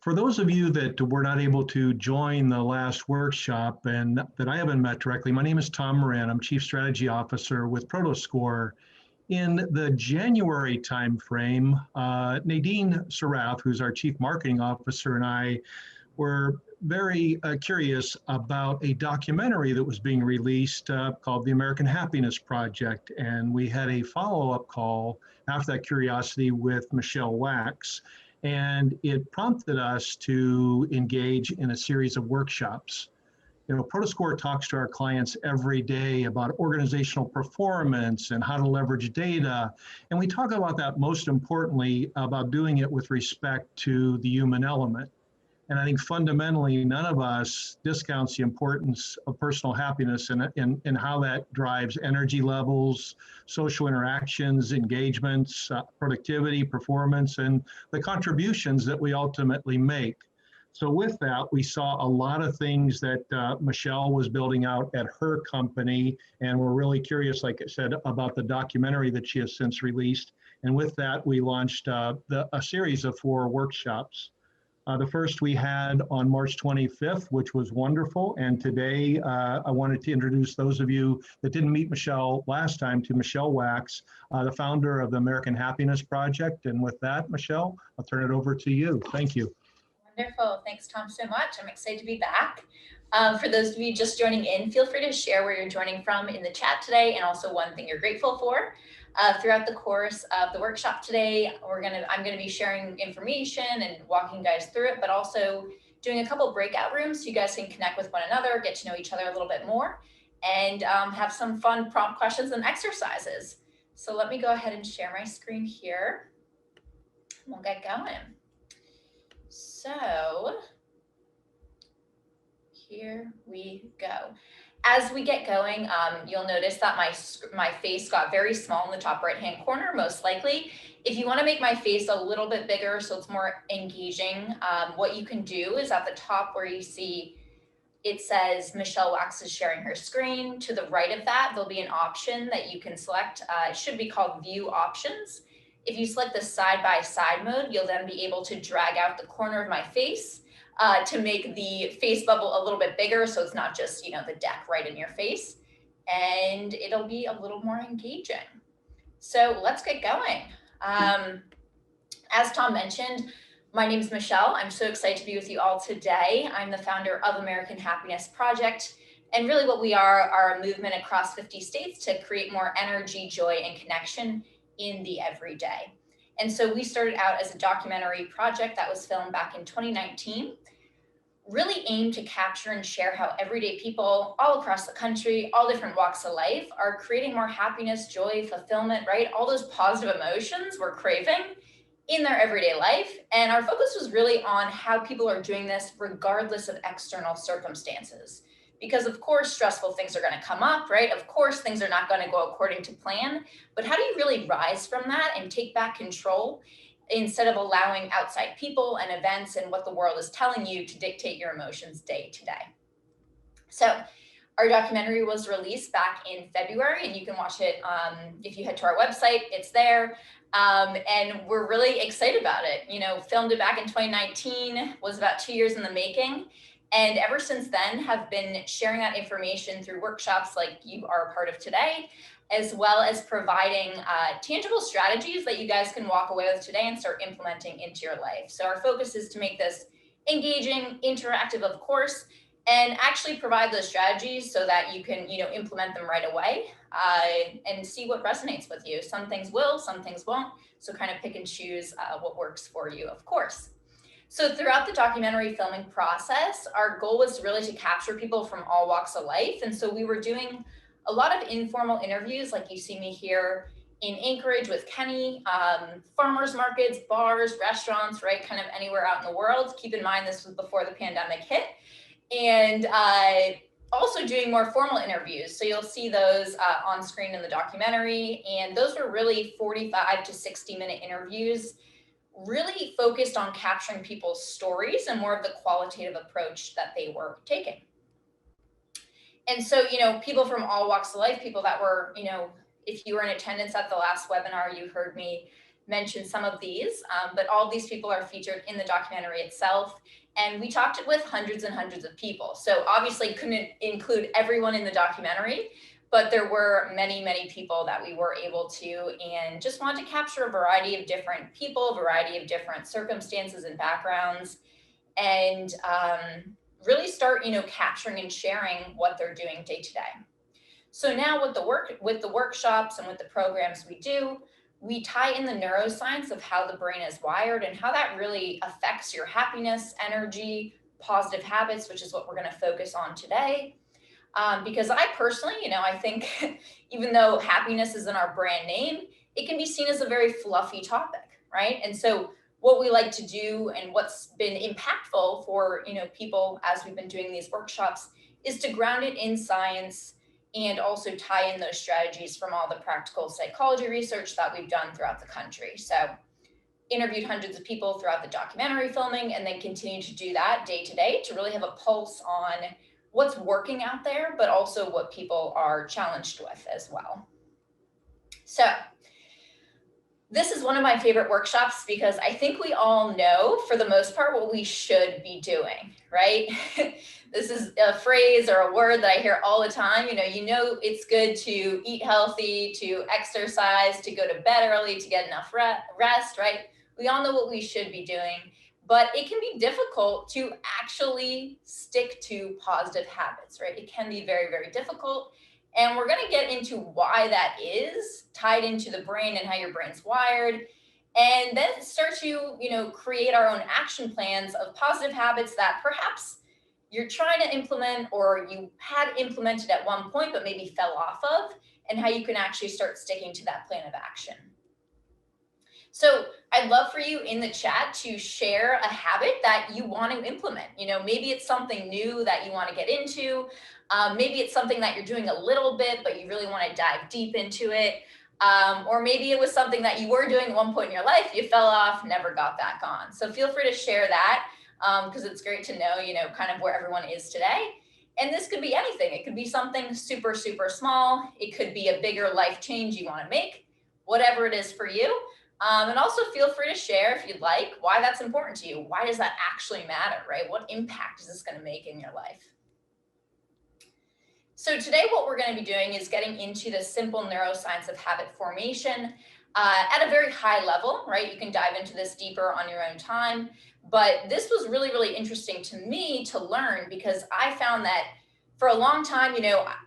For those of you that were not able to join the last workshop and that I haven't met directly, my name is Tom Moran. I'm Chief Strategy Officer with ProtoScore. In the January timeframe, Nadine Sarath, who's our Chief Marketing Officer, and I were very curious about a documentary that was being released called The American Happiness Project. And we had a follow-up call after that curiosity with Michelle Wax. And it prompted us to engage in a series of workshops. You know, ProtoScore talks to our clients every day about organizational performance and how to leverage data. And we talk about that most importantly about doing it with respect to the human element. And I think fundamentally, none of us discounts the importance of personal happiness and how that drives energy levels, social interactions, engagements, productivity, performance, and the contributions that we ultimately make. So with that, we saw a lot of things that Michelle was building out at her company, and we're really curious, like I said, about the documentary that she has since released. And with that, we launched a series of 4 workshops. The first we had on March 25th, which was wonderful. And today I wanted to introduce those of you that didn't meet Michelle last time to Michelle Wax, the founder of the American Happiness Project. And with that, Michelle, I'll turn it over to you. Thank you. Wonderful. Thanks, Tom, so much. I'm excited to be back. For those of you just joining in, feel free to share where you're joining from in the chat today, and also one thing you're grateful for. Throughout the course of the workshop today, I'm going to be sharing information and walking you guys through it, but also doing a couple breakout rooms so you guys can connect with one another, get to know each other a little bit more, and have some fun prompt questions and exercises. So let me go ahead and share my screen here. We'll get going. So here we go. As we get going, you'll notice that my face got very small in the top right-hand corner, most likely. If you want to make my face a little bit bigger so it's more engaging, what you can do is at the top where you see it says Michelle Wax is sharing her screen. To the right of that, there'll be an option that you can select. It should be called View Options. If you select the side-by-side mode, you'll then be able to drag out the corner of my face to make the face bubble a little bit bigger, so it's not just, you know, the deck right in your face, and it'll be a little more engaging. So let's get going. As Tom mentioned, my name is Michelle. I'm so excited to be with you all today. I'm the founder of American Happiness Project, and really what we are a movement across 50 states to create more energy, joy, and connection in the everyday. And so we started out as a documentary project that was filmed back in 2019, really aimed to capture and share how everyday people all across the country, all different walks of life, are creating more happiness, joy, fulfillment, right? All those positive emotions we're craving in their everyday life. And our focus was really on how people are doing this regardless of external circumstances. Because of course, stressful things are going to come up, right? Of course, things are not going to go according to plan, but how do you really rise from that and take back control instead of allowing outside people and events and what the world is telling you to dictate your emotions day to day? So our documentary was released back in February, and you can watch it if you head to our website, it's there. And we're really excited about it. You know, filmed it back in 2019, was about 2 years in the making. And ever since then have been sharing that information through workshops like you are a part of today, as well as providing tangible strategies that you guys can walk away with today and start implementing into your life. So our focus is to make this engaging, interactive, of course, and actually provide those strategies so that you can, you know, implement them right away and see what resonates with you. Some things will, some things won't. So kind of pick and choose what works for you, of course. So throughout the documentary filming process, our goal was really to capture people from all walks of life. And so we were doing a lot of informal interviews, like you see me here in Anchorage with Kenny, farmers markets, bars, restaurants, right? Kind of anywhere out in the world. Keep in mind, this was before the pandemic hit. And also doing more formal interviews. So you'll see those on screen in the documentary. And those were really 45 to 60-minute interviews, really focused on capturing people's stories and more of the qualitative approach that they were taking. And so, you know, people from all walks of life, people that were, you know, if you were in attendance at the last webinar, you heard me mention some of these, but all of these people are featured in the documentary itself. And we talked with hundreds and hundreds of people. So obviously couldn't include everyone in the documentary, but there were many, many people that we were able to, and just wanted to capture a variety of different people, a variety of different circumstances and backgrounds, and really start, capturing and sharing what they're doing day to day. So now with the workshops and with the programs we do, we tie in the neuroscience of how the brain is wired and how that really affects your happiness, energy, positive habits, which is what we're going to focus on today. Because I personally, I think even though happiness isn't our brand name, it can be seen as a very fluffy topic, right? And so what we like to do and what's been impactful for, people as we've been doing these workshops is to ground it in science and also tie in those strategies from all the practical psychology research that we've done throughout the country. So interviewed hundreds of people throughout the documentary filming, and then continue to do that day to day to really have a pulse on what's working out there, but also what people are challenged with as well. So this is one of my favorite workshops because I think we all know, for the most part, what we should be doing, right? This is a phrase or a word that I hear all the time. It's good to eat healthy, to exercise, to go to bed early, to get enough rest, right? We all know what we should be doing, but it can be difficult to actually stick to positive habits, right? It can be very, very difficult. And we're going to get into why that is tied into the brain and how your brain's wired, and then start to, create our own action plans of positive habits that perhaps you're trying to implement or you had implemented at one point, but maybe fell off of, and how you can actually start sticking to that plan of action. So I'd love for you in the chat to share a habit that you want to implement. Maybe it's something new that you want to get into. Maybe it's something that you're doing a little bit, but you really want to dive deep into it. Or maybe it was something that you were doing at one point in your life, you fell off, never got back on. So feel free to share that because it's great to know, kind of where everyone is today. And this could be anything. It could be something super, super small. It could be a bigger life change you want to make, whatever it is for you. And also feel free to share, if you'd like, why that's important to you. Why does that actually matter, right? What impact is this going to make in your life? So today what we're going to be doing is getting into the simple neuroscience of habit formation at a very high level, right? You can dive into this deeper on your own time. But this was really, really interesting to me to learn because I found that for a long time,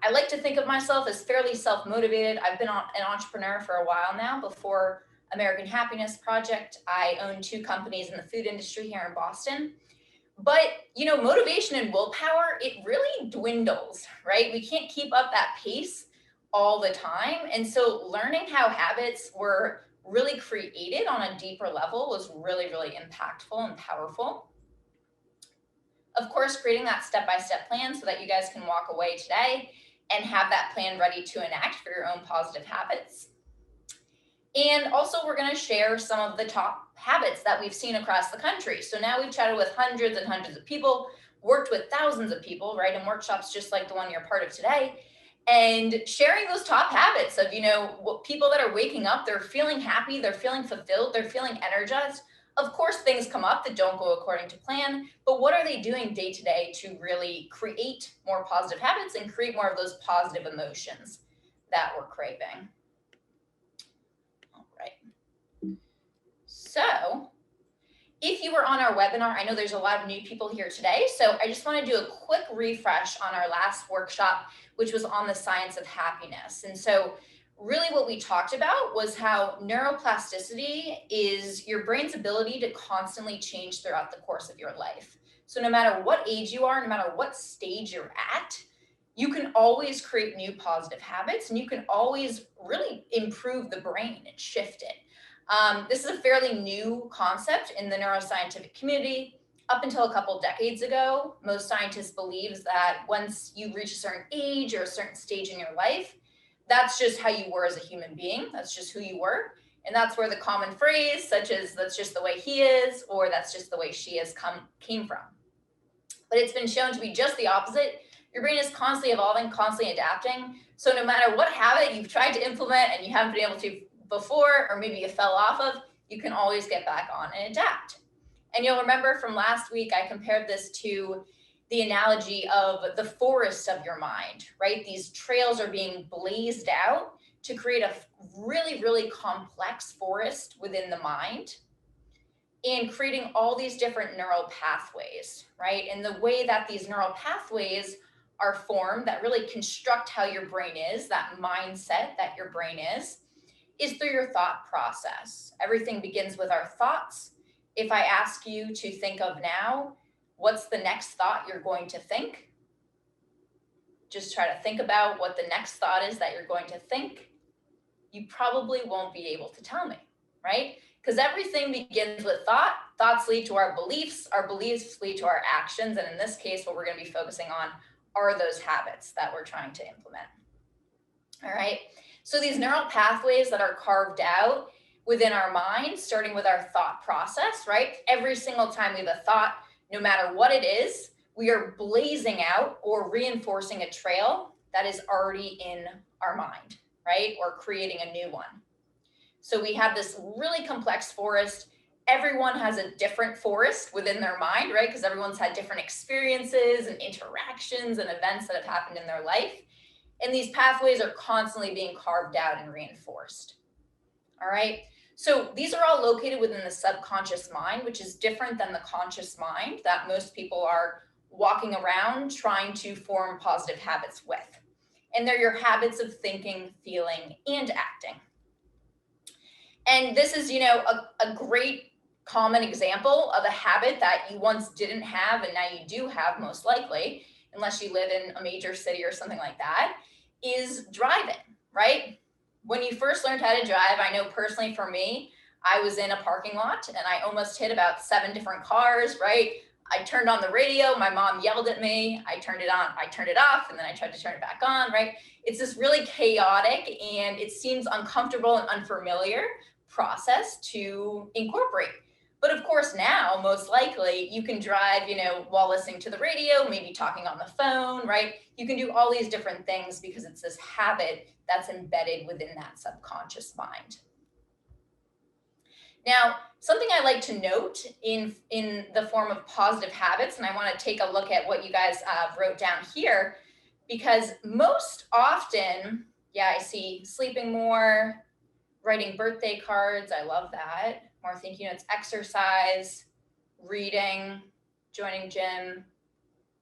I like to think of myself as fairly self-motivated. I've been an entrepreneur for a while now. Before American Happiness Project, I own 2 companies in the food industry here in Boston. But, motivation and willpower, it really dwindles, right? We can't keep up that pace all the time. And so learning how habits were really created on a deeper level was really, really impactful and powerful. Of course, creating that step-by-step plan so that you guys can walk away today and have that plan ready to enact for your own positive habits. And also we're going to share some of the top habits that we've seen across the country. So now we've chatted with hundreds and hundreds of people, worked with thousands of people, right, in workshops just like the one you're part of today, and sharing those top habits of, what people that are waking up, they're feeling happy, they're feeling fulfilled, they're feeling energized. Of course, things come up that don't go according to plan, but what are they doing day to day to really create more positive habits and create more of those positive emotions that we're craving? So if you were on our webinar, I know there's a lot of new people here today. So I just want to do a quick refresh on our last workshop, which was on the science of happiness. And so really what we talked about was how neuroplasticity is your brain's ability to constantly change throughout the course of your life. So no matter what age you are, no matter what stage you're at, you can always create new positive habits, and you can always really improve the brain and shift it. This is a fairly new concept in the neuroscientific community. Up until a couple decades ago, most scientists believed that once you reach a certain age or a certain stage in your life, that's just how you were as a human being. That's just who you were. And that's where the common phrase, such as that's just the way he is, or that's just the way she is, came from. But it's been shown to be just the opposite. Your brain is constantly evolving, constantly adapting. So no matter what habit you've tried to implement and you haven't been able to before, or maybe you fell off of, you can always get back on and adapt. And you'll remember from last week, I compared this to the analogy of the forest of your mind, right? These trails are being blazed out to create a really, really complex forest within the mind, and creating all these different neural pathways, right? And the way that these neural pathways are formed that really construct how your brain is, that mindset that your brain is through your thought process. Everything begins with our thoughts. If I ask you to think of now, what's the next thought you're going to think? Just try to think about what the next thought is that you're going to think. You probably won't be able to tell me, right? Because everything begins with thought. Thoughts lead to our beliefs lead to our actions. And in this case, what we're going to be focusing on are those habits that we're trying to implement. All right. So these neural pathways that are carved out within our mind, starting with our thought process, right? Every single time we have a thought, no matter what it is, we are blazing out or reinforcing a trail that is already in our mind, right? Or creating a new one. So we have this really complex forest. Everyone has a different forest within their mind, right? Because everyone's had different experiences and interactions and events that have happened in their life. And these pathways are constantly being carved out and reinforced. All right. So these are all located within the subconscious mind, which is different than the conscious mind that most people are walking around trying to form positive habits with. And they're your habits of thinking, feeling, and acting. And this is, a great common example of a habit that you once didn't have and now you do have, most likely, unless you live in a major city or something like that, is driving, right? When you first learned how to drive, I know personally for me, I was in a parking lot and I almost hit about 7 different cars, right? I turned on the radio, my mom yelled at me, I turned it on, I turned it off, and then I tried to turn it back on, right? It's this really chaotic and it seems uncomfortable and unfamiliar process to incorporate. But of course now, most likely, you can drive, while listening to the radio, maybe talking on the phone, right? You can do all these different things because it's this habit that's embedded within that subconscious mind. Now, something I like to note in the form of positive habits, and I want to take a look at what you guys wrote down here, because most often, I see sleeping more, writing birthday cards, I love that. More thinking notes, exercise, reading, joining gym.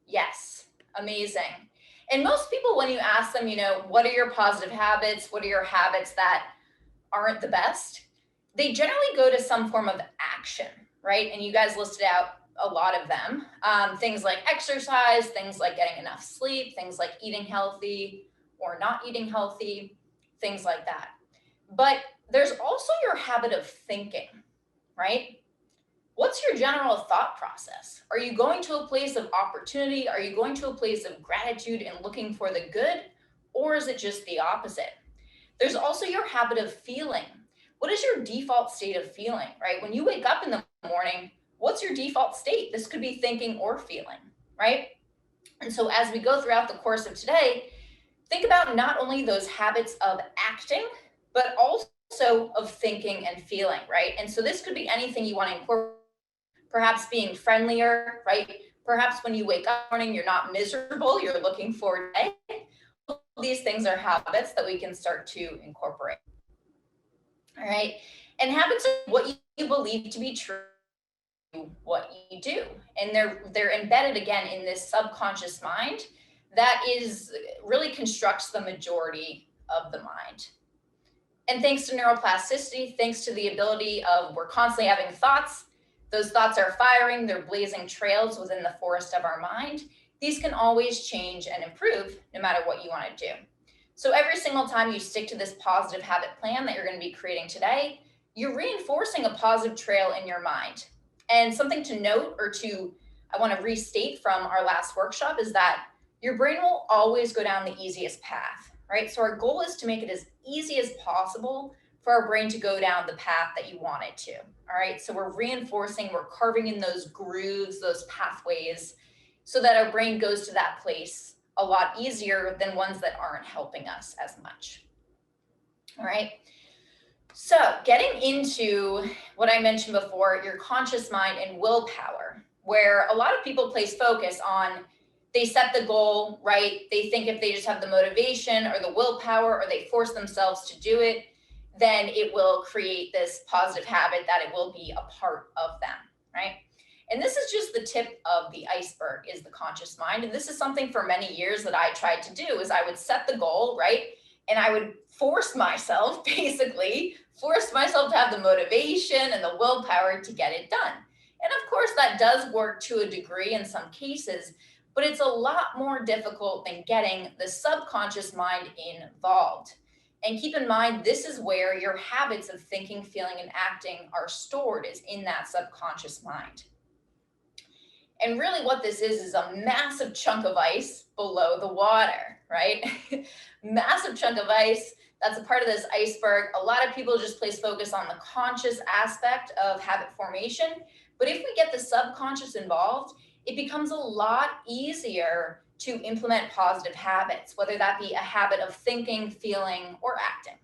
Yes, amazing. And most people, when you ask them, what are your positive habits? What are your habits that aren't the best? They generally go to some form of action, right? And you guys listed out a lot of them. Things like exercise, things like getting enough sleep, things like eating healthy or not eating healthy, things like that. But there's also your habit of thinking, right? What's your general thought process? Are you going to a place of opportunity? Are you going to a place of gratitude and looking for the good? Or is it just the opposite? There's also your habit of feeling. What is your default state of feeling, right? When you wake up in the morning, what's your default state? This could be thinking or feeling, right? And so as we go throughout the course of today, think about not only those habits of acting, but also of thinking and feeling, right? And so this could be anything you want to incorporate, perhaps being friendlier, right? Perhaps when you wake up in the morning, you're not miserable, you're looking forward to the day. These things are habits that we can start to incorporate. All right. And habits are what you believe to be true, what you do. And they're embedded again in this subconscious mind that really constructs the majority of the mind. And thanks to neuroplasticity, thanks to the ability of we're constantly having thoughts, those thoughts are firing, they're blazing trails within the forest of our mind. These can always change and improve no matter what you want to do. So every single time you stick to this positive habit plan that you're going to be creating today, you're reinforcing a positive trail in your mind. And something to note I want to restate from our last workshop is that your brain will always go down the easiest path, right? So our goal is to make it as easy as possible for our brain to go down the path that you want it to, all right? So we're carving in those grooves, those pathways, so that our brain goes to that place a lot easier than ones that aren't helping us as much, all right? So getting into what I mentioned before, your conscious mind and willpower, where a lot of people place focus on, they set the goal, right? They think if they just have the motivation or the willpower or they force themselves to do it, then it will create this positive habit that it will be a part of them, right? And this is just the tip of the iceberg, is the conscious mind. And this is something for many years that I tried to do, is I would set the goal, right? And I would force myself, basically, force myself to have the motivation and the willpower to get it done. And of course, that does work to a degree in some cases, but it's a lot more difficult than getting the subconscious mind involved. And keep in mind, this is where your habits of thinking, feeling, and acting are stored, is in that subconscious mind. And really what this is a massive chunk of ice below the water, right? Massive chunk of ice. That's a part of this iceberg. A lot of people just place focus on the conscious aspect of habit formation. But if we get the subconscious involved, it becomes a lot easier to implement positive habits, whether that be a habit of thinking, feeling, or acting.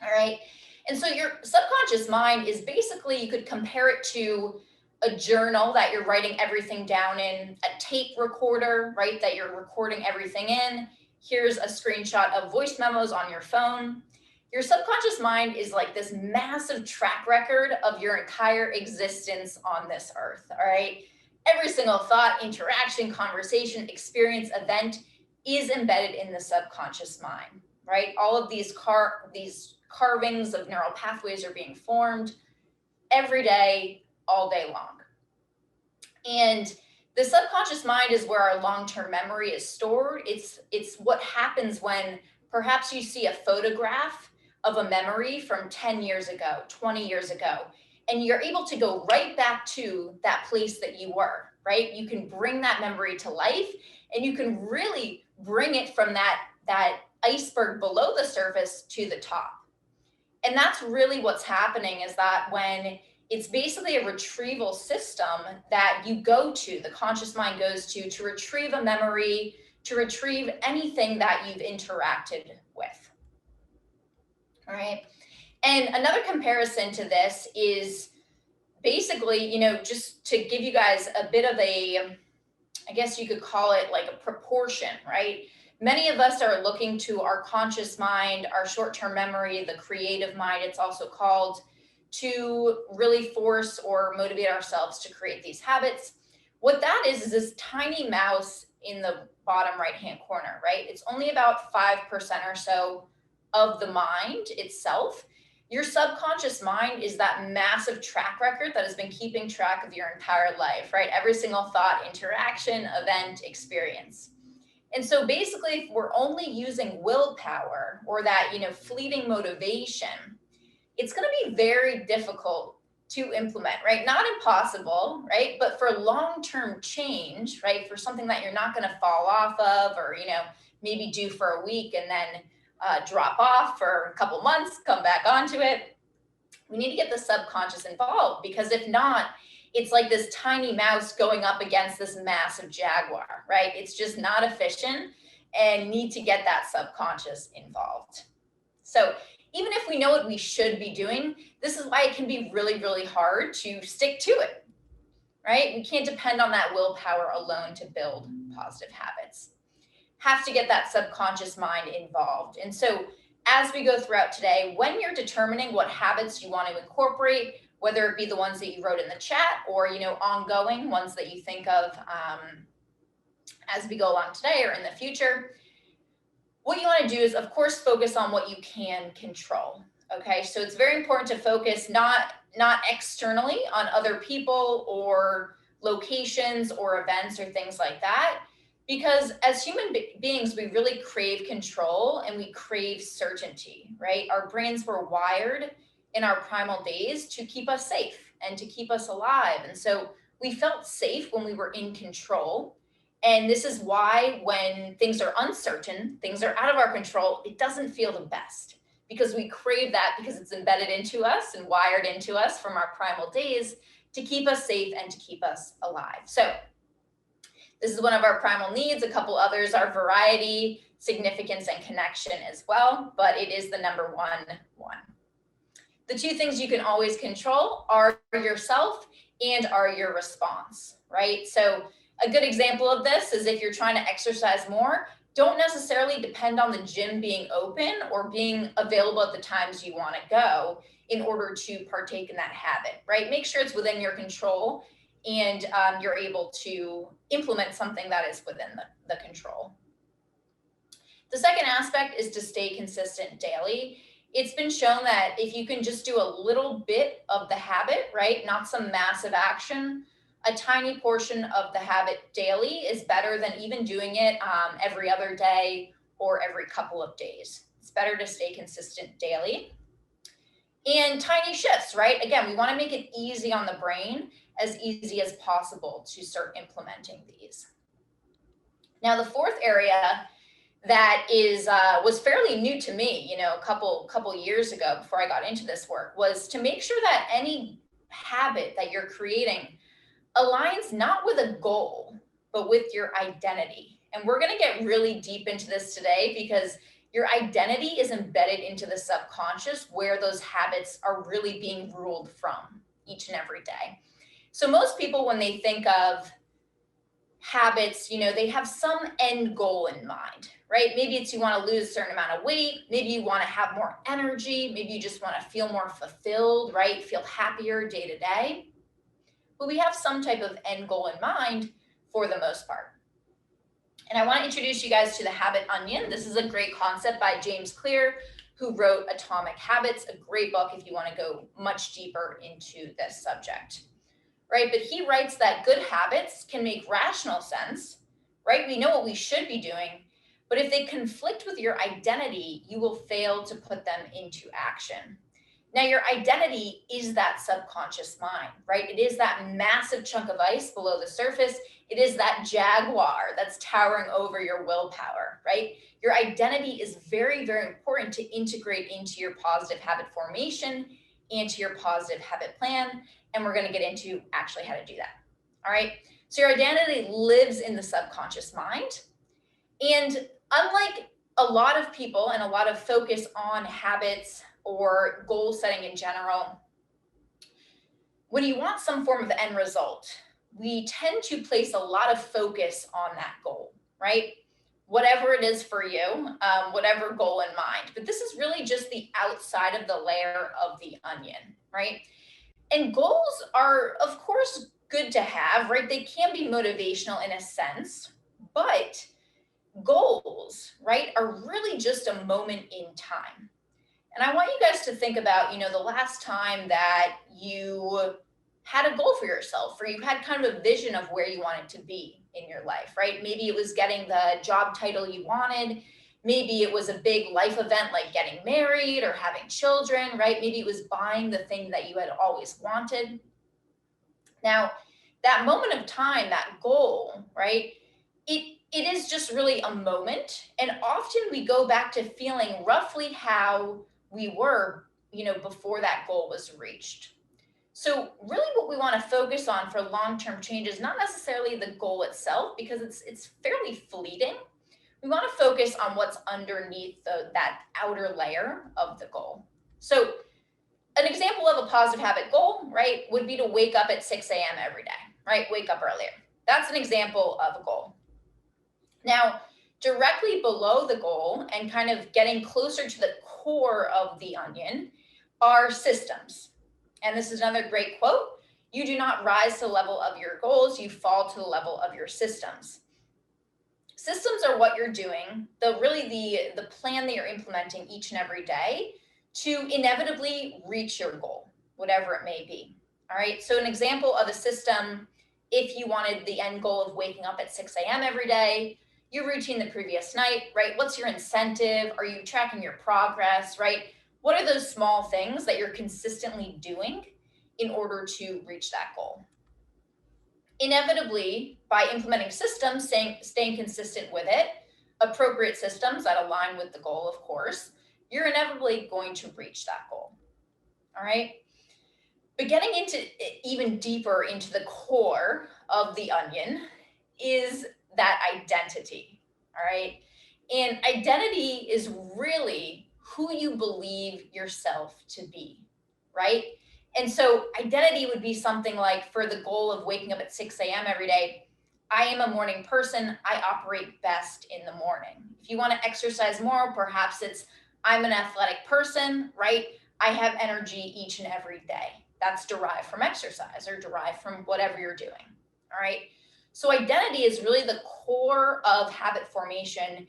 All right. And so your subconscious mind is basically, you could compare it to a journal that you're writing everything down in, a tape recorder, right, that you're recording everything in. Here's a screenshot of voice memos on your phone. Your subconscious mind is like this massive track record of your entire existence on this earth, all right? Every single thought, interaction, conversation, experience, event is embedded in the subconscious mind, right? All of these carvings of neural pathways are being formed every day, all day long. And the subconscious mind is where our long-term memory is stored. It's what happens when perhaps you see a photograph of a memory from 10 years ago, 20 years ago, and you're able to go right back to that place that you were, right? You can bring that memory to life, and you can really bring it from that iceberg below the surface to the top. And that's really what's happening, is that when it's basically a retrieval system that you go to, the conscious mind goes to retrieve a memory, to retrieve anything that you've interacted with. All right. And another comparison to this is basically, just to give you guys a bit of a, I guess you could call it like a proportion, right? Many of us are looking to our conscious mind, our short-term memory, the creative mind, it's also called, to really force or motivate ourselves to create these habits. What that is this tiny mouse in the bottom right-hand corner, right? It's only about 5% or so of the mind itself. Your subconscious mind is that massive track record that has been keeping track of your entire life, right? Every single thought, interaction, event, experience. And so basically, if we're only using willpower or that, fleeting motivation, it's going to be very difficult to implement, right? Not impossible, right? But for long-term change, right? For something that you're not going to fall off of, or, maybe do for a week and then drop off for a couple months, come back onto it. We need to get the subconscious involved, because if not, it's like this tiny mouse going up against this massive jaguar, right? It's just not efficient, and need to get that subconscious involved. So even if we know what we should be doing, this is why it can be really, really hard to stick to it, right? We can't depend on that willpower alone to build positive habits. Have to get that subconscious mind involved. And so as we go throughout today, when you're determining what habits you want to incorporate, whether it be the ones that you wrote in the chat or, ongoing ones that you think of as we go along today or in the future, what you want to do is, of course, focus on what you can control. Okay, so it's very important to focus not externally on other people or locations or events or things like that, because as human beings, we really crave control and we crave certainty, right? Our brains were wired in our primal days to keep us safe and to keep us alive. And so we felt safe when we were in control. And this is why when things are uncertain, things are out of our control, it doesn't feel the best, because we crave that, because it's embedded into us and wired into us from our primal days to keep us safe and to keep us alive. So this is one of our primal needs. A couple others are variety, significance, and connection as well, but it is the number one. The two things you can always control are yourself and are your response, right? So a good example of this is if you're trying to exercise more, don't necessarily depend on the gym being open or being available at the times you want to go in order to partake in that habit, right? Make sure it's within your control and you're able to implement something that is within the control. The second aspect is to stay consistent daily. It's been shown that if you can just do a little bit of the habit, right, not some massive action, a tiny portion of the habit daily is better than even doing it every other day or every couple of days. It's better to stay consistent daily. And tiny shifts, right? Again, we want to make it easy on the brain, as easy as possible to start implementing these. Now, the fourth area that is was fairly new to me, you know, a couple years ago before I got into this work, was to make sure that any habit that you're creating aligns not with a goal, but with your identity. And we're going to get really deep into this today because your identity is embedded into the subconscious where those habits are really being ruled from each and every day. So most people, when they think of habits, you know, they have some end goal in mind, right? Maybe it's you want to lose a certain amount of weight. Maybe you want to have more energy. Maybe you just want to feel more fulfilled, right? Feel happier day to day. But we have some type of end goal in mind for the most part. And I want to introduce you guys to the habit onion. This is a great concept by James Clear, who wrote Atomic Habits, a great book if you want to go much deeper into this subject, right? But he writes that good habits can make rational sense, right? We know what we should be doing, but if they conflict with your identity, you will fail to put them into action. Now, your identity is that subconscious mind, right? It is that massive chunk of ice below the surface. It is that jaguar that's towering over your willpower, right? Your identity is very, very important to integrate into your positive habit formation and to your positive habit plan. And we're going to get into actually how to do that. All right. So your identity lives in the subconscious mind. And unlike a lot of people and a lot of focus on habits or goal setting in general, when you want some form of end result, we tend to place a lot of focus on that goal, right? Whatever it is for you, whatever goal in mind. But this is really just the outside of the layer of the onion, right? And goals are, of course, good to have, right? They can be motivational in a sense, but goals, right, are really just a moment in time. And I want you guys to think about, you know, the last time that you had a goal for yourself, or you had kind of a vision of where you wanted to be in your life, right? Maybe it was getting the job title you wanted. Maybe it was a big life event like getting married or having children, right? Maybe it was buying the thing that you had always wanted. Now, that moment of time, that goal, right? It is just really a moment. And often we go back to feeling roughly how we were, you know, before that goal was reached. So really what we want to focus on for long-term change is not necessarily the goal itself, because it's fairly fleeting. We want to focus on what's underneath that outer layer of the goal. So an example of a positive habit goal, right, would be to wake up at 6 a.m. every day, right? Wake up earlier. That's an example of a goal. Now, directly below the goal and kind of getting closer to the core of the onion are systems. And this is another great quote. You do not rise to the level of your goals, you fall to the level of your systems. Systems are what you're doing, the plan that you're implementing each and every day to inevitably reach your goal, whatever it may be. All right. So an example of a system, if you wanted the end goal of waking up at 6 a.m. every day, your routine the previous night, right? What's your incentive? Are you tracking your progress, right? What are those small things that you're consistently doing in order to reach that goal? Inevitably, by implementing systems, staying consistent with it, appropriate systems that align with the goal, of course, you're inevitably going to reach that goal. All right. But getting into even deeper into the core of the onion is that identity. All right. And identity is really who you believe yourself to be. right? And so identity would be something like, for the goal of waking up at 6 a.m. every day, I am a morning person. I operate best in the morning. If you want to exercise more, perhaps it's, I'm an athletic person, right? I have energy each and every day. That's derived from exercise or derived from whatever you're doing. All right. So identity is really the core of habit formation.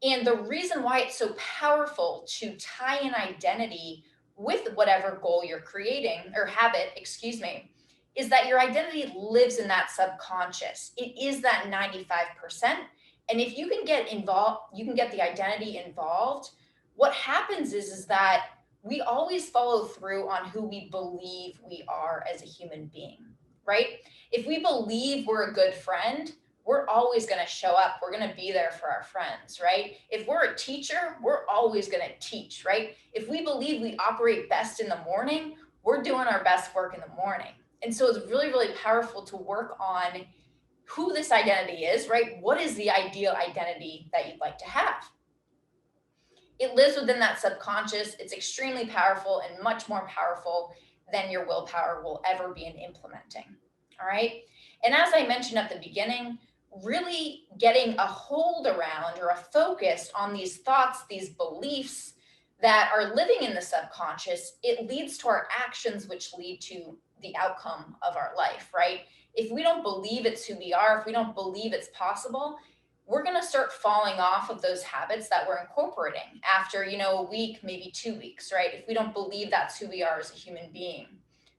And the reason why it's so powerful to tie in identity with whatever goal you're creating, or habit, excuse me, is that your identity lives in that subconscious. It is that 95%. And if you can get involved, you can get the identity involved. What happens is that we always follow through on who we believe we are as a human being, right? If we believe we're a good friend, we're always going to show up. We're going to be there for our friends, right? If we're a teacher, we're always going to teach, right? If we believe we operate best in the morning, we're doing our best work in the morning. And so it's really, really powerful to work on who this identity is, right? What is the ideal identity that you'd like to have? It lives within that subconscious. It's extremely powerful and much more powerful than your willpower will ever be in implementing. All right. And as I mentioned at the beginning, really getting a hold around or a focus on these thoughts, these beliefs that are living in the subconscious, it leads to our actions, which lead to the outcome of our life, right? If we don't believe it's who we are, if we don't believe it's possible, we're going to start falling off of those habits that we're incorporating after, a week, maybe 2 weeks, right? If we don't believe that's who we are as a human being.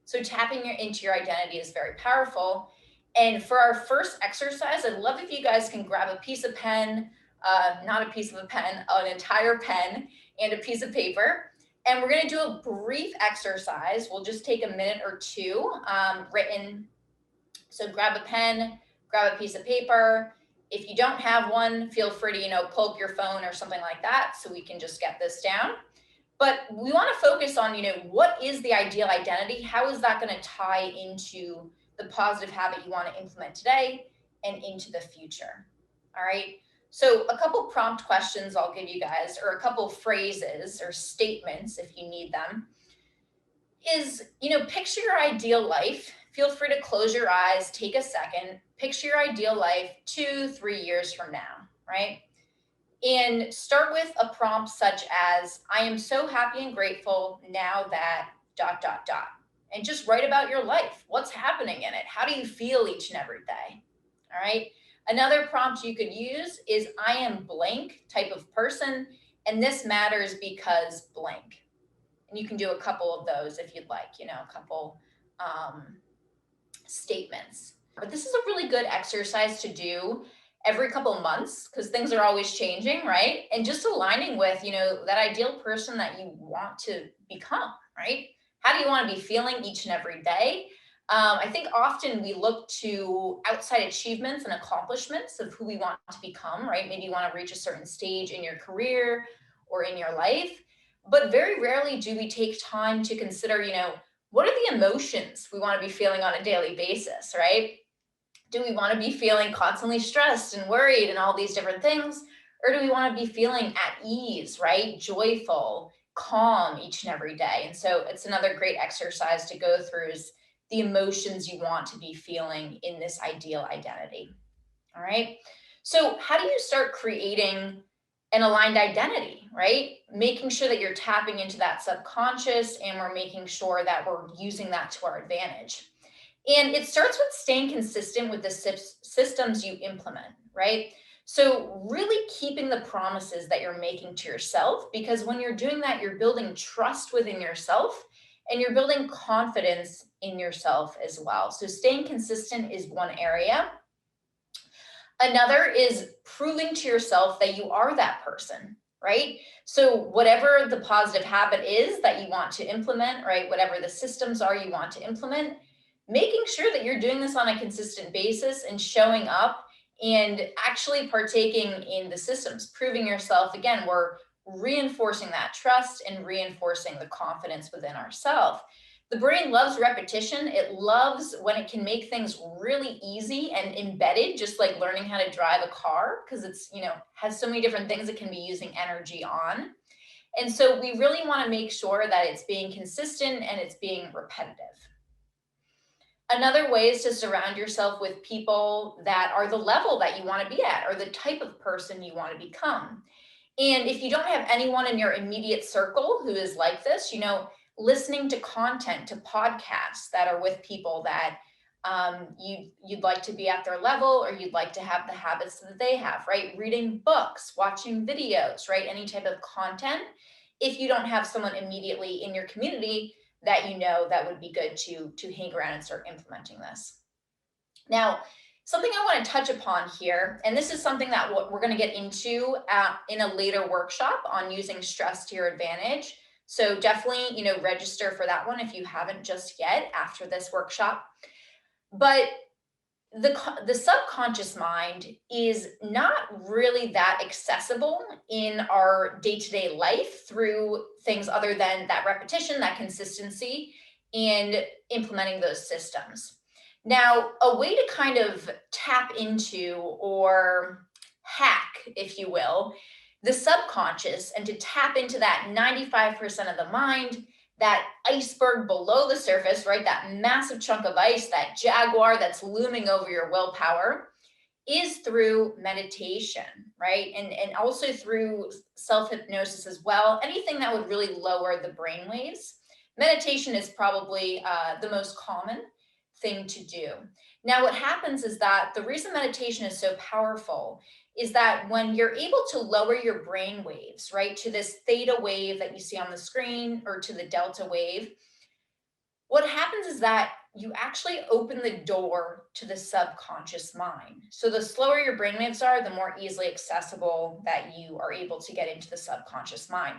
So tapping into your identity is very powerful. And for our first exercise, I'd love if you guys can grab a piece of pen, not a piece of a pen, an entire pen and a piece of paper. And we're going to do a brief exercise. We'll just take a minute or two written. So grab a pen, grab a piece of paper. If you don't have one, feel free to, pull up your phone or something like that so we can just get this down. But we want to focus on, what is the ideal identity? How is that going to tie into the positive habit you want to implement today and into the future? All right. So a couple prompt questions I'll give you guys, or a couple phrases or statements if you need them, is, picture your ideal life. Feel free to close your eyes, take a second, picture your ideal life 2-3 years from now, right? And start with a prompt such as, I am so happy and grateful now that ... And just write about your life. What's happening in it? How do you feel each and every day? All right. Another prompt you could use is, I am blank type of person, and this matters because blank. And you can do a couple of those if you'd like, a couple statements. But this is a really good exercise to do every couple of months because things are always changing, right? And just aligning with, that ideal person that you want to become, right? How do you want to be feeling each and every day? I think often we look to outside achievements and accomplishments of who we want to become, right? Maybe you want to reach a certain stage in your career or in your life, but very rarely do we take time to consider, what are the emotions we want to be feeling on a daily basis, right? Do we want to be feeling constantly stressed and worried and all these different things? Or do we want to be feeling at ease, right? Joyful, calm each and every day. And so it's another great exercise to go through, is the emotions you want to be feeling in this ideal identity. All right. So how do you start creating an aligned identity, right? Making sure that you're tapping into that subconscious and we're making sure that we're using that to our advantage. And it starts with staying consistent with the systems you implement, right? So really keeping the promises that you're making to yourself, because when you're doing that, you're building trust within yourself and you're building confidence in yourself as well. So staying consistent is one area. Another is proving to yourself that you are that person, right? So whatever the positive habit is that you want to implement, right? Whatever the systems are you want to implement, making sure that you're doing this on a consistent basis and showing up and actually partaking in the systems, proving yourself. Again, we're reinforcing that trust and reinforcing the confidence within ourselves. The brain loves repetition. It loves when it can make things really easy and embedded, just like learning how to drive a car, because it's, has so many different things it can be using energy on. And so we really want to make sure that it's being consistent and it's being repetitive. Another way is to surround yourself with people that are the level that you want to be at or the type of person you want to become. And if you don't have anyone in your immediate circle who is like this, listening to content, to podcasts that are with people that you'd like to be at their level, or you'd like to have the habits that they have, right? Reading books, watching videos, right? Any type of content. If you don't have someone immediately in your community that that would be good to hang around and start implementing this. Now, something I want to touch upon here, and this is something that we're going to get into in a later workshop on using stress to your advantage. So definitely, register for that one if you haven't just yet after this workshop. But the subconscious mind is not really that accessible in our day-to-day life through things other than that repetition, that consistency, and implementing those systems. Now, a way to kind of tap into or hack, if you will, the subconscious and to tap into that 95% of the mind, that iceberg below the surface, right? That massive chunk of ice, that jaguar that's looming over your willpower, is through meditation, right? And also through self-hypnosis as well. Anything that would really lower the brain waves. Meditation is probably the most common thing to do. Now, what happens is that the reason meditation is so powerful is that when you're able to lower your brain waves, right, to this theta wave that you see on the screen or to the delta wave, what happens is that you actually open the door to the subconscious mind. So the slower your brain waves are, the more easily accessible that you are able to get into the subconscious mind.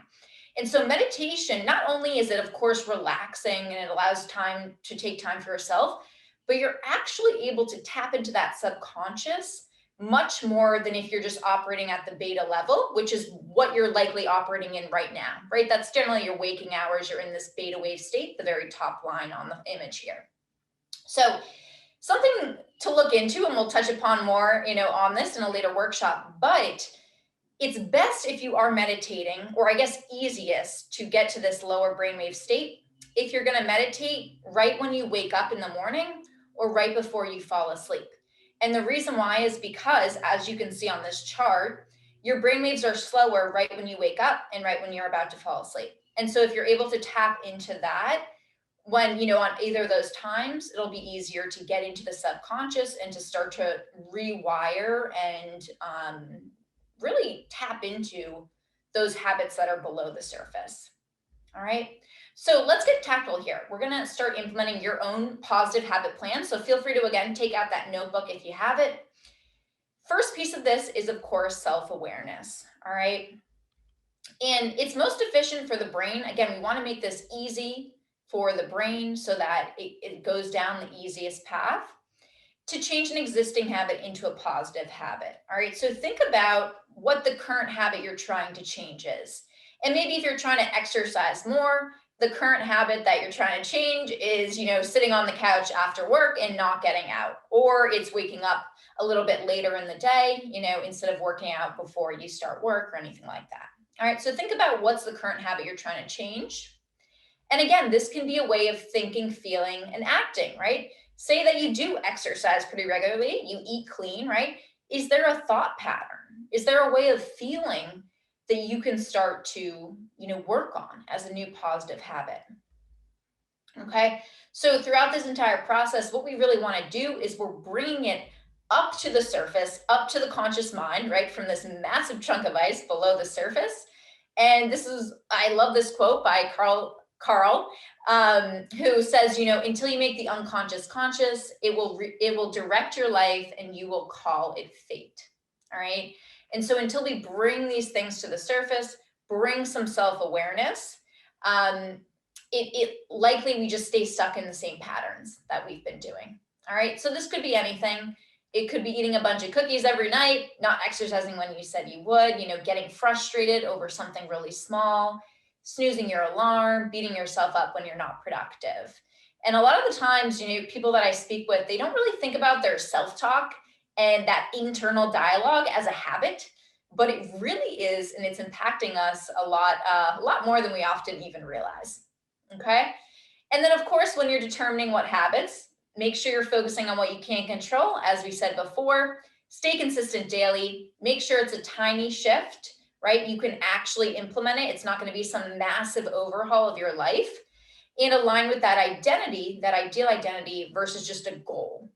And so meditation, not only is it, of course, relaxing and it allows time to take time for yourself, but you're actually able to tap into that subconscious much more than if you're just operating at the beta level, which is what you're likely operating in right now, right? That's generally your waking hours. You're in this beta wave state, the very top line on the image here. So something to look into, and we'll touch upon more, on this in a later workshop, but it's best if you are meditating, or I guess easiest to get to this lower brainwave state, if you're going to meditate right when you wake up in the morning or right before you fall asleep. And the reason why is because, as you can see on this chart, your brainwaves are slower right when you wake up and right when you're about to fall asleep. And so if you're able to tap into that, when, on either of those times, it'll be easier to get into the subconscious and to start to rewire and really tap into those habits that are below the surface. All right. So let's get tactile here. We're going to start implementing your own positive habit plan. So feel free to, again, take out that notebook if you have it. First piece of this is, of course, self-awareness. All right. And it's most efficient for the brain. Again, we want to make this easy for the brain so that it goes down the easiest path to change an existing habit into a positive habit. All right. So think about what the current habit you're trying to change is. And maybe if you're trying to exercise more, the current habit that you're trying to change is, sitting on the couch after work and not getting out, or it's waking up a little bit later in the day, instead of working out before you start work or anything like that. All right. So think about what's the current habit you're trying to change. And again, this can be a way of thinking, feeling, and acting, right? Say that you do exercise pretty regularly, you eat clean, right? Is there a thought pattern? Is there a way of feeling that you can start to, work on as a new positive habit? Okay, so throughout this entire process, what we really want to do is we're bringing it up to the surface, up to the conscious mind, right? From this massive chunk of ice below the surface. And I love this quote by Carl, who says, until you make the unconscious conscious, it will direct your life and you will call it fate. All right. And so until we bring these things to the surface, bring some self-awareness, it likely we just stay stuck in the same patterns that we've been doing. All right. So this could be anything. It could be eating a bunch of cookies every night, not exercising when you said you would, getting frustrated over something really small, snoozing your alarm, beating yourself up when you're not productive. And a lot of the times, people that I speak with, they don't really think about their self-talk and that internal dialogue as a habit. but it really is, and it's impacting us a lot more than we often even realize. Okay. And then, of course, when you're determining what habits, make sure you're focusing on what you can control. As we said before, stay consistent daily. Make sure it's a tiny shift, right? You can actually implement it. It's not going to be some massive overhaul of your life, and align with that identity, that ideal identity versus just a goal.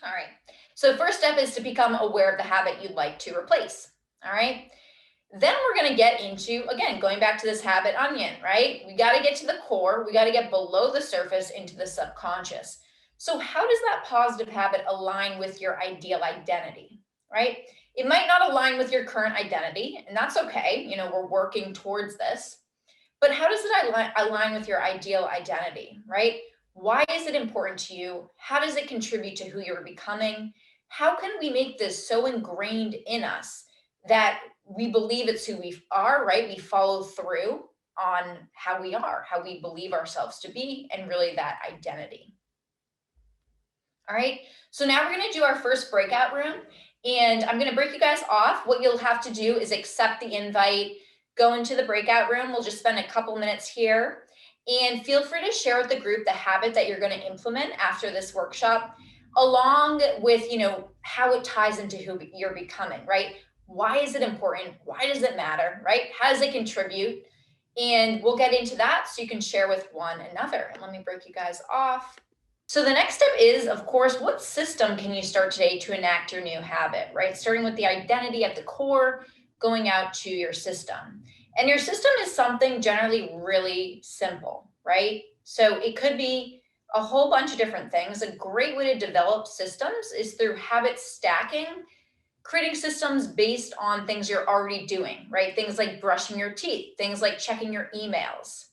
All right. So first step is to become aware of the habit you'd like to replace. All right. Then we're going to get into, again, going back to this habit onion, right? We got to get to the core. We got to get below the surface into the subconscious. So how does that positive habit align with your ideal identity, right? It might not align with your current identity, and that's okay. You know, we're working towards this. But how does it align with your ideal identity, right? Why is it important to you? How does it contribute to who you're becoming? How can we make this so ingrained in us that we believe it's who we are, right? We follow through on how we are, how we believe ourselves to be, and really that identity. All right, so now we're going to do our first breakout room, and I'm going to break you guys off. What you'll have to do is accept the invite, go into the breakout room. We'll just spend a couple minutes here, and feel free to share with the group the habit that you're going to implement after this workshop, along with, you know, how it ties into who you're becoming, right? Why is it important? Why does it matter, right? How does it contribute? And we'll get into that so you can share with one another. And let me break you guys off. So the next step is, of course, what system can you start today to enact your new habit, right? Starting with the identity at the core, going out to your system. And your system is something generally really simple, right? So it could be a whole bunch of different things. A great way to develop systems is through habit stacking, creating systems based on things you're already doing, right? Things like brushing your teeth, things like checking your emails.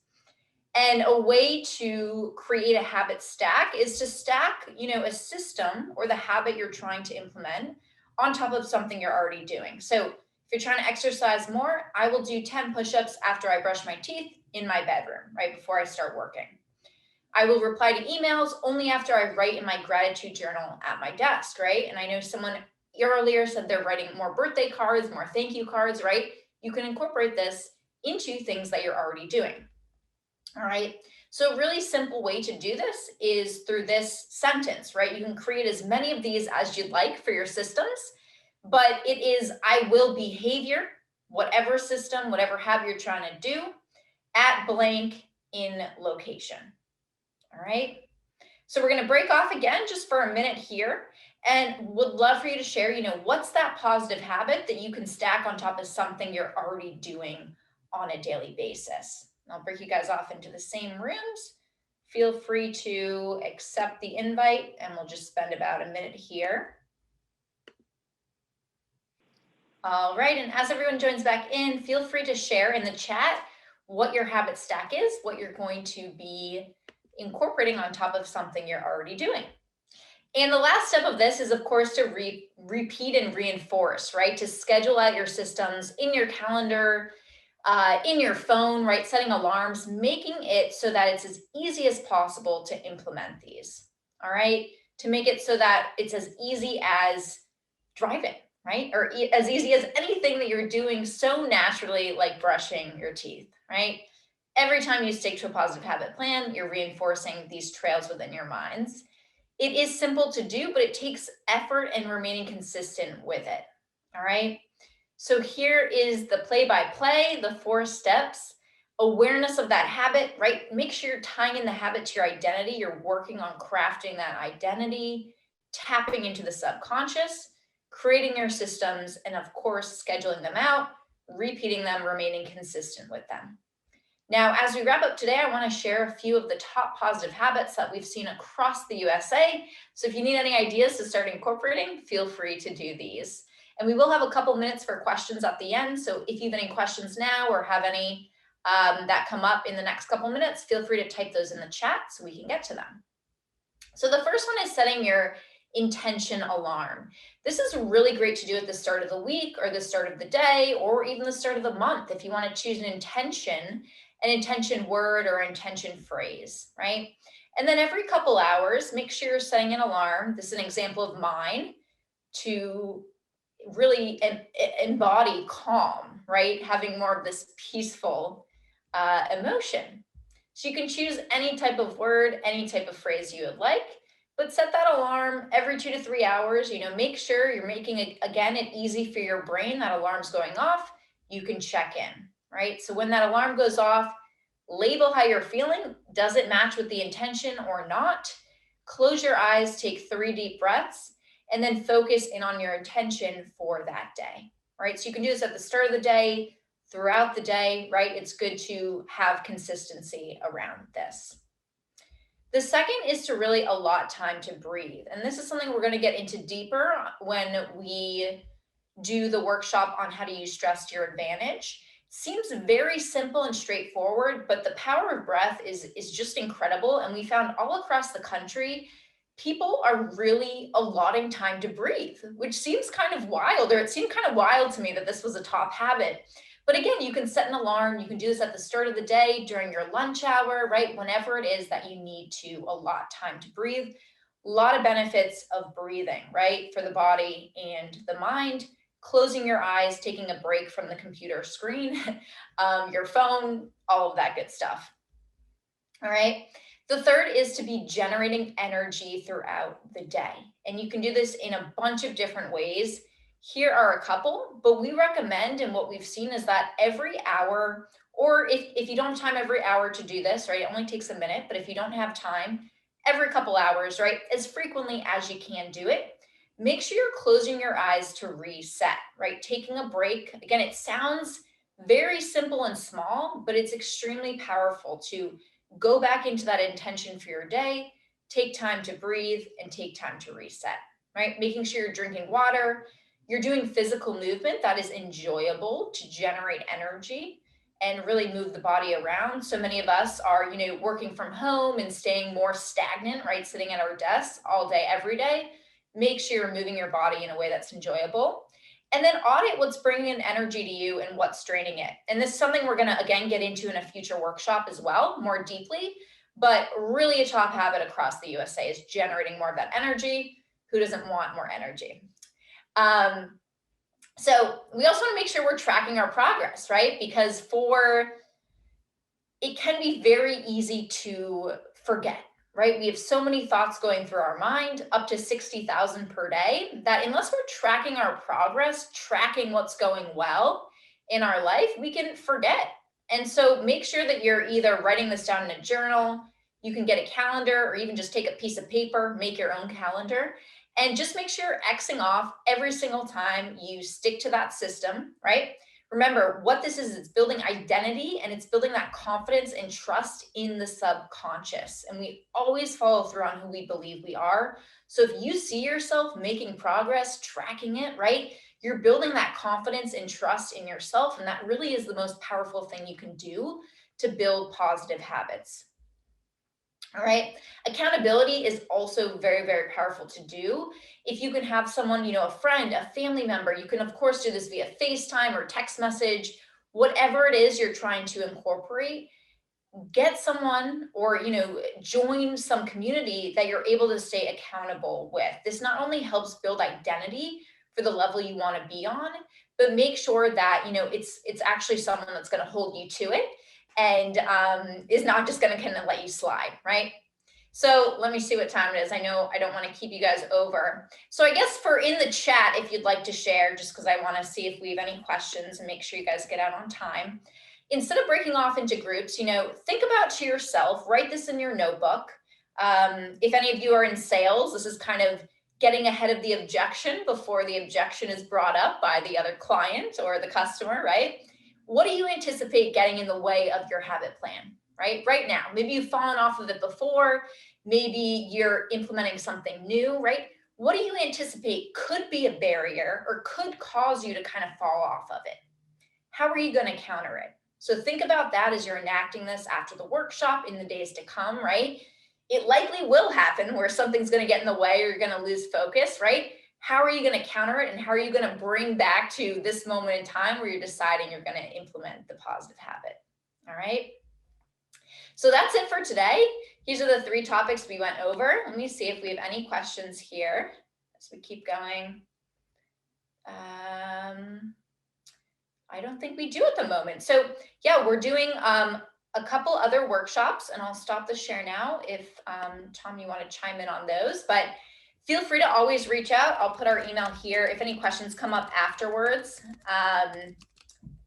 And a way to create a habit stack is to stack, you know, a system or the habit you're trying to implement on top of something you're already doing. So if you're trying to exercise more, I will do 10 push-ups after I brush my teeth in my bedroom, right before I start working. I will reply to emails only after I write in my gratitude journal at my desk, right? And I know someone earlier said they're writing more birthday cards, more thank you cards, right? You can incorporate this into things that you're already doing. All right. So a really simple way to do this is through this sentence, right? You can create as many of these as you'd like for your systems, but it is, I will behavior, whatever system, whatever habit you're trying to do, at blank in location. All right. So we're going to break off again just for a minute here, and would love for you to share, you know, what's that positive habit that you can stack on top of something you're already doing on a daily basis. I'll break you guys off into the same rooms. Feel free to accept the invite, and we'll just spend about a minute here. All right, and as everyone joins back in, feel free to share in the chat what your habit stack is, what you're going to be incorporating on top of something you're already doing. And the last step of this is, of course, to repeat and reinforce, right? To schedule out your systems in your calendar, in your phone, right? Setting alarms, making it so that it's as easy as possible to implement these, all right? To make it so that it's as easy as driving, right? Or as easy as anything that you're doing so naturally, like brushing your teeth, right? Every time you stick to a positive habit plan, you're reinforcing these trails within your minds. It is simple to do, but it takes effort and remaining consistent with it, all right? So here is the play-by-play, the 4 steps. Awareness of that habit, right? Make sure you're tying in the habit to your identity. You're working on crafting that identity, tapping into the subconscious, creating your systems, and of course, scheduling them out, repeating them, remaining consistent with them. Now, as we wrap up today, I want to share a few of the top positive habits that we've seen across the USA. So if you need any ideas to start incorporating, feel free to do these. And we will have a couple minutes for questions at the end. So if you have any questions now or have any that come up in the next couple minutes, feel free to type those in the chat so we can get to them. So the first one is setting your intention alarm. This is really great to do at the start of the week or the start of the day or even the start of the month if you want to choose an intention word or intention phrase, right? And then every couple hours, make sure you're setting an alarm. This is an example of mine to really embody calm, right? Having more of this peaceful emotion. So you can choose any type of word, any type of phrase you would like, but set that alarm every 2 to 3 hours. Make sure you're making it, again, it easy for your brain. That alarm's going off, you can check in, right? So when that alarm goes off, label how you're feeling. Does it match with the intention or not? Close your eyes, take 3 deep breaths, and then focus in on your intention for that day, right? So you can do this at the start of the day, throughout the day, right? It's good to have consistency around this. The second is to really allot time to breathe. And this is something we're going to get into deeper when we do the workshop on how to use stress to your advantage. Seems very simple and straightforward, but the power of breath is just incredible. And we found all across the country, people are really allotting time to breathe, which seems kind of wild, or it seemed kind of wild to me that this was a top habit. But again, you can set an alarm. You can do this at the start of the day, during your lunch hour, right? Whenever it is that you need to allot time to breathe. A lot of benefits of breathing, right? For the body and the mind. Closing your eyes, taking a break from the computer screen, your phone, all of that good stuff. All right. The third is to be generating energy throughout the day. And you can do this in a bunch of different ways. Here are a couple, but we recommend, and what we've seen is that every hour, or if you don't have time every hour to do this, right, it only takes a minute, but if you don't have time, every couple hours, right, as frequently as you can do it, make sure you're closing your eyes to reset, right? Taking a break. Again, it sounds very simple and small, but it's extremely powerful to go back into that intention for your day, take time to breathe, and take time to reset, right? Making sure you're drinking water, you're doing physical movement that is enjoyable to generate energy and really move the body around. So many of us are, working from home and staying more stagnant, right? Sitting at our desks all day, every day. Make sure you're moving your body in a way that's enjoyable. And then audit what's bringing in energy to you and what's draining it. And this is something we're going to, again, get into in a future workshop as well, more deeply. But really a top habit across the USA is generating more of that energy. Who doesn't want more energy? So we also want to make sure we're tracking our progress, right? Because it can be very easy to forget, right? We have so many thoughts going through our mind, up to 60,000 per day, that unless we're tracking our progress, tracking what's going well in our life, we can forget. And so make sure that you're either writing this down in a journal, you can get a calendar, or even just take a piece of paper, make your own calendar, and just make sure you're Xing off every single time you stick to that system, right? Remember, what this is, it's building identity, and it's building that confidence and trust in the subconscious. And we always follow through on who we believe we are. So if you see yourself making progress, tracking it, right, you're building that confidence and trust in yourself. And that really is the most powerful thing you can do to build positive habits. All right. Accountability is also very, very powerful to do. If you can have someone, a friend, a family member, you can, of course, do this via FaceTime or text message, whatever it is you're trying to incorporate. Get someone or, join some community that you're able to stay accountable with. This not only helps build identity for the level you want to be on, but make sure that, it's actually someone that's going to hold you to it and is not just going to kind of let you slide, right? So let me see what time it is. I know I don't want to keep you guys over. So I guess for in the chat, if you'd like to share, just because I want to see if we have any questions and make sure you guys get out on time. Instead of breaking off into groups, think about to yourself, write this in your notebook. If any of you are in sales, this is kind of getting ahead of the objection before the objection is brought up by the other client or the customer, right? What do you anticipate getting in the way of your habit plan, right now? Maybe you've fallen off of it before. Maybe you're implementing something new, right? What do you anticipate could be a barrier or could cause you to kind of fall off of it? How are you going to counter it? So think about that as you're enacting this after the workshop in the days to come, right? It likely will happen where something's going to get in the way or you're going to lose focus, right? How are you going to counter it, and how are you going to bring back to this moment in time where you're deciding you're going to implement the positive habit? All right. So that's it for today. These are the 3 topics we went over. Let me see if we have any questions here as we keep going. I don't think we do at the moment. So yeah, we're doing a couple other workshops, and I'll stop the share now if Tom, you want to chime in on those, but feel free to always reach out. I'll put our email here if any questions come up afterwards.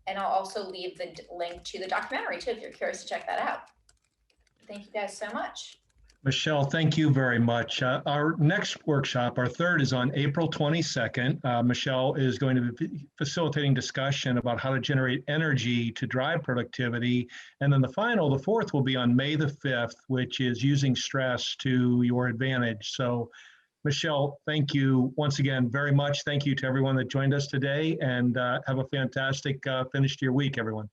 And I'll also leave the link to the documentary too, if you're curious to check that out. Thank you guys so much. Michelle, thank you very much. Our next workshop, our third, is on April 22nd. Michelle is going to be facilitating discussion about how to generate energy to drive productivity. And then the final, the fourth, will be on May the 5th, which is using stress to your advantage. So Michelle, thank you once again very much. Thank you to everyone that joined us today, and have a fantastic finish to your week, everyone.